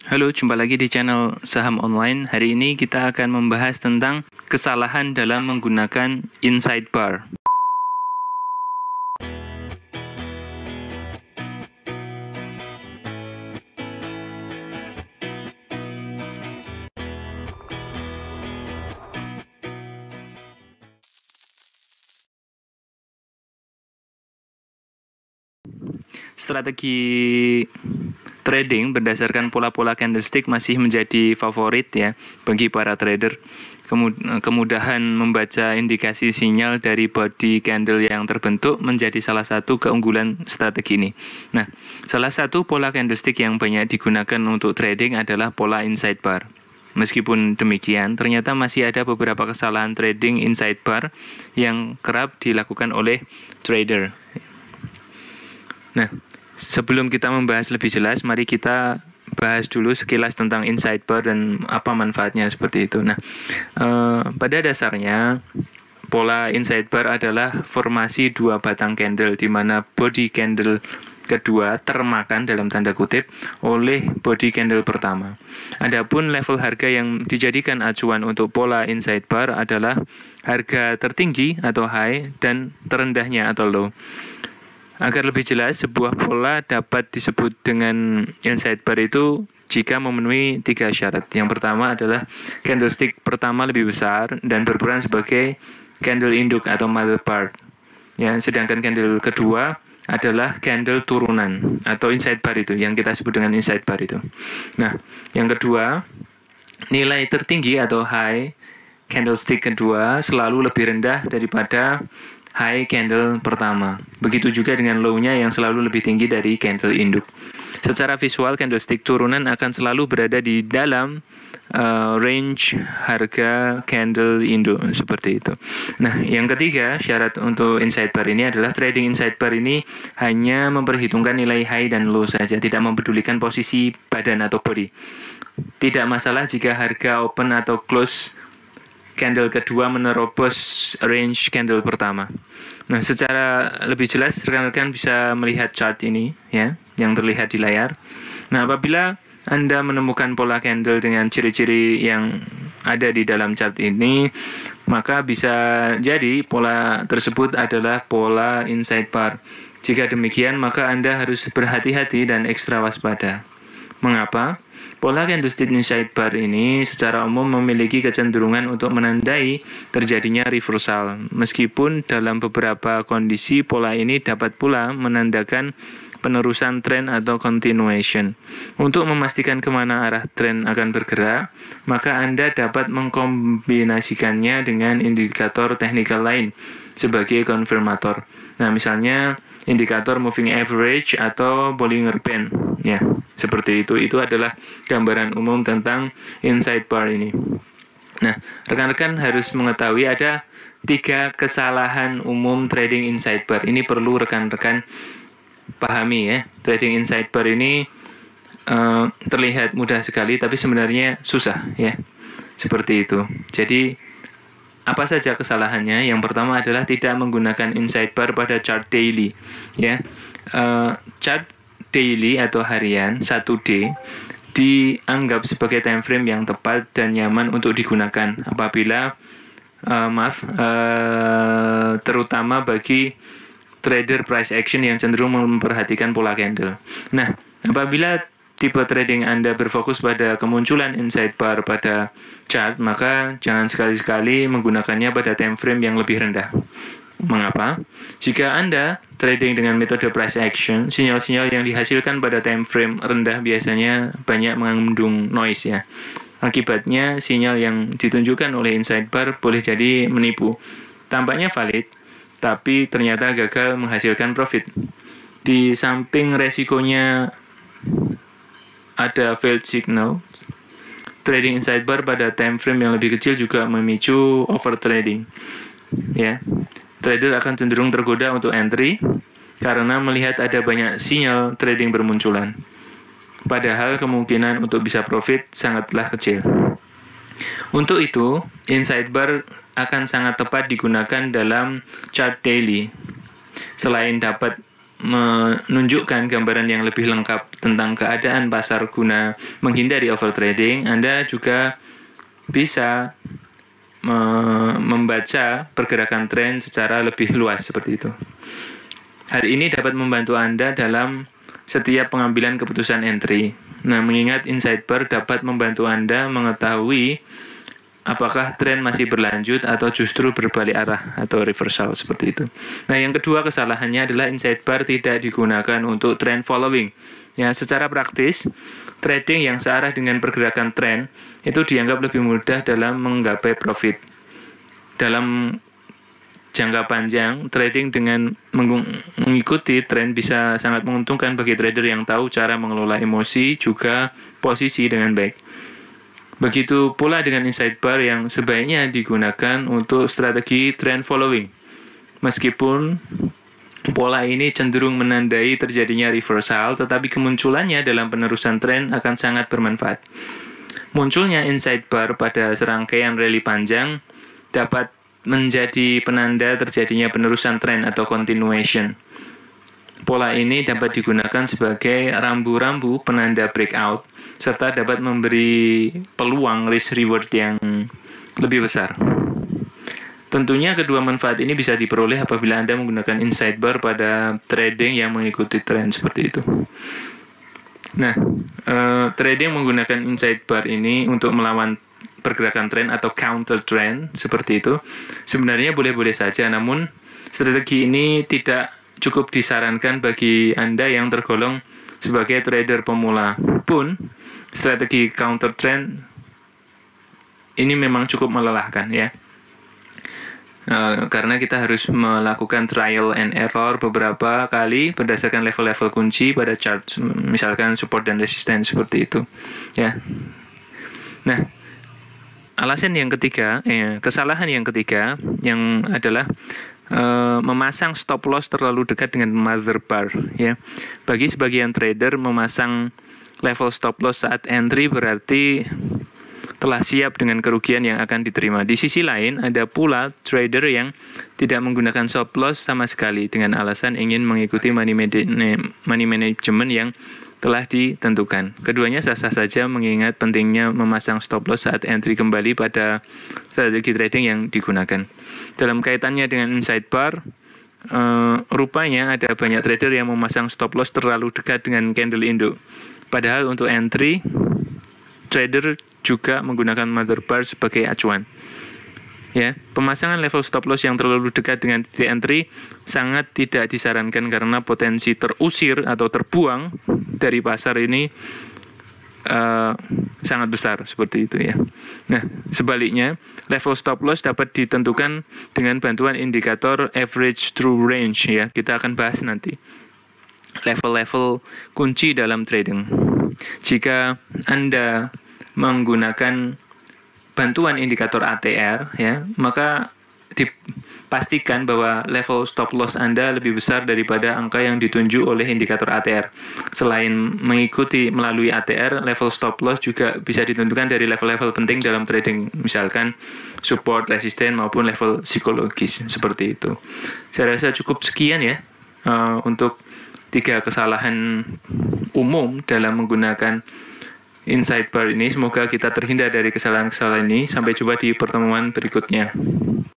Halo, jumpa lagi di channel Saham Online. Hari ini kita akan membahas tentang kesalahan dalam menggunakan inside bar. Strategi trading berdasarkan pola-pola candlestick masih menjadi favorit ya bagi para trader. Kemudahan membaca indikasi sinyal dari body candle yang terbentuk menjadi salah satu keunggulan strategi ini. Nah, salah satu pola candlestick yang banyak digunakan untuk trading adalah pola inside bar. Meskipun demikian, ternyata masih ada beberapa kesalahan trading inside bar yang kerap dilakukan oleh trader. Nah, sebelum kita membahas lebih jelas, mari kita bahas dulu sekilas tentang inside bar dan apa manfaatnya seperti itu. Nah, pada dasarnya pola inside bar adalah formasi dua batang candle di mana body candle kedua termakan dalam tanda kutip oleh body candle pertama. Adapun level harga yang dijadikan acuan untuk pola inside bar adalah harga tertinggi atau high dan terendahnya atau low. Agar lebih jelas, sebuah pola dapat disebut dengan inside bar itu jika memenuhi 3 syarat. Yang pertama adalah candlestick pertama lebih besar dan berperan sebagai candle induk atau mother bar. Ya, sedangkan candle kedua adalah candle turunan atau inside bar itu, yang kita sebut dengan inside bar itu. Nah, yang kedua, nilai tertinggi atau high candlestick kedua selalu lebih rendah daripada high candle pertama. Begitu juga dengan low-nya yang selalu lebih tinggi dari candle induk. Secara visual, candlestick turunan akan selalu berada di dalam range harga candle induk seperti itu. Nah, yang ketiga, syarat untuk inside bar ini adalah trading inside bar ini hanya memperhitungkan nilai high dan low saja, tidak mempedulikan posisi badan atau body. Tidak masalah jika harga open atau close candle kedua menerobos range candle pertama. Nah, secara lebih jelas rekan-rekan bisa melihat chart ini ya, yang terlihat di layar. Nah, apabila Anda menemukan pola candle dengan ciri-ciri yang ada di dalam chart ini, maka bisa jadi pola tersebut adalah pola inside bar. Jika demikian, maka Anda harus berhati-hati dan ekstra waspada. Mengapa? Pola candlestick inside bar ini secara umum memiliki kecenderungan untuk menandai terjadinya reversal. Meskipun dalam beberapa kondisi pola ini dapat pula menandakan penerusan tren atau continuation. Untuk memastikan kemana arah tren akan bergerak, maka Anda dapat mengkombinasikannya dengan indikator teknikal lain sebagai konfirmator. Nah, misalnya indikator moving average atau Bollinger Band. Ya, seperti itu. Itu adalah gambaran umum tentang inside bar ini. Nah, rekan-rekan harus mengetahui ada 3 kesalahan umum trading inside bar. Ini perlu rekan-rekan pahami ya. Trading inside bar ini terlihat mudah sekali, tapi sebenarnya susah ya. Seperti itu. Jadi apa saja kesalahannya? Yang pertama adalah tidak menggunakan inside bar pada chart daily ya. Chart daily atau harian 1D dianggap sebagai time frame yang tepat dan nyaman untuk digunakan apabila terutama bagi trader price action yang cenderung memperhatikan pola candle. Nah, apabila tipe trading Anda berfokus pada kemunculan inside bar pada chart, maka jangan sekali-sekali menggunakannya pada time frame yang lebih rendah. Mengapa? Jika Anda trading dengan metode price action, sinyal-sinyal yang dihasilkan pada time frame rendah biasanya banyak mengandung noise ya. Akibatnya, sinyal yang ditunjukkan oleh inside bar boleh jadi menipu. Tampaknya valid, tapi ternyata gagal menghasilkan profit. Di samping resikonya ada failed signal, trading inside bar pada time frame yang lebih kecil juga memicu over trading. Ya, trader akan cenderung tergoda untuk entry karena melihat ada banyak sinyal trading bermunculan. Padahal kemungkinan untuk bisa profit sangatlah kecil. Untuk itu, inside bar akan sangat tepat digunakan dalam chart daily. Selain dapat menunjukkan gambaran yang lebih lengkap tentang keadaan pasar guna menghindari overtrading, Anda juga bisa membaca pergerakan tren secara lebih luas seperti itu. Hal ini dapat membantu Anda dalam setiap pengambilan keputusan entry. Nah, mengingat insight bar dapat membantu Anda mengetahui apakah tren masih berlanjut atau justru berbalik arah atau reversal seperti itu. Nah, yang kedua kesalahannya adalah insight bar tidak digunakan untuk trend following. Ya, secara praktis, trading yang searah dengan pergerakan tren itu dianggap lebih mudah dalam menggapai profit. Dalam jangka panjang, trading dengan mengikuti tren bisa sangat menguntungkan bagi trader yang tahu cara mengelola emosi juga posisi dengan baik. Begitu pula dengan insight bar yang sebaiknya digunakan untuk strategi trend following. Meskipun pola ini cenderung menandai terjadinya reversal, tetapi kemunculannya dalam penerusan tren akan sangat bermanfaat. Munculnya insight bar pada serangkaian rally panjang dapat menjadi penanda terjadinya penerusan tren atau continuation. Pola ini dapat digunakan sebagai rambu-rambu penanda breakout, serta dapat memberi peluang risk-reward yang lebih besar. Tentunya kedua manfaat ini bisa diperoleh apabila Anda menggunakan insight bar pada trading yang mengikuti tren seperti itu. Nah, trading menggunakan insight bar ini untuk melawan pergerakan tren atau counter trend seperti itu sebenarnya boleh-boleh saja, namun strategi ini tidak cukup disarankan bagi Anda yang tergolong sebagai trader pemula. Pun strategi counter trend ini memang cukup melelahkan ya. Karena kita harus melakukan trial and error beberapa kali berdasarkan level-level kunci pada chart, misalkan support dan resistance seperti itu ya. Nah, kesalahan yang ketiga yang adalah memasang stop loss terlalu dekat dengan mother bar ya. Bagi sebagian trader, memasang level stop loss saat entry berarti telah siap dengan kerugian yang akan diterima. Di sisi lain, ada pula trader yang tidak menggunakan stop loss sama sekali dengan alasan ingin mengikuti money management yang telah ditentukan. Keduanya sah-sah saja mengingat pentingnya memasang stop loss saat entry kembali pada strategi trading yang digunakan. Dalam kaitannya dengan insight bar, rupanya ada banyak trader yang memasang stop loss terlalu dekat dengan candle induk. Padahal untuk entry, trader juga menggunakan mother bar sebagai acuan. Ya, pemasangan level stop loss yang terlalu dekat dengan titik entry sangat tidak disarankan karena potensi terusir atau terbuang dari pasar ini sangat besar seperti itu ya. Nah, sebaliknya level stop loss dapat ditentukan dengan bantuan indikator average true range ya. Kita akan bahas nanti level-level kunci dalam trading. Jika Anda menggunakan bantuan indikator ATR ya, maka dipastikan bahwa level stop loss Anda lebih besar daripada angka yang ditunjuk oleh indikator ATR. Selain mengikuti melalui ATR, level stop loss juga bisa ditentukan dari level-level penting dalam trading, misalkan support, resisten maupun level psikologis seperti itu. Saya rasa cukup sekian ya untuk 3 kesalahan umum dalam menggunakan insight bar ini. Semoga kita terhindar dari kesalahan-kesalahan ini. Sampai jumpa di pertemuan berikutnya.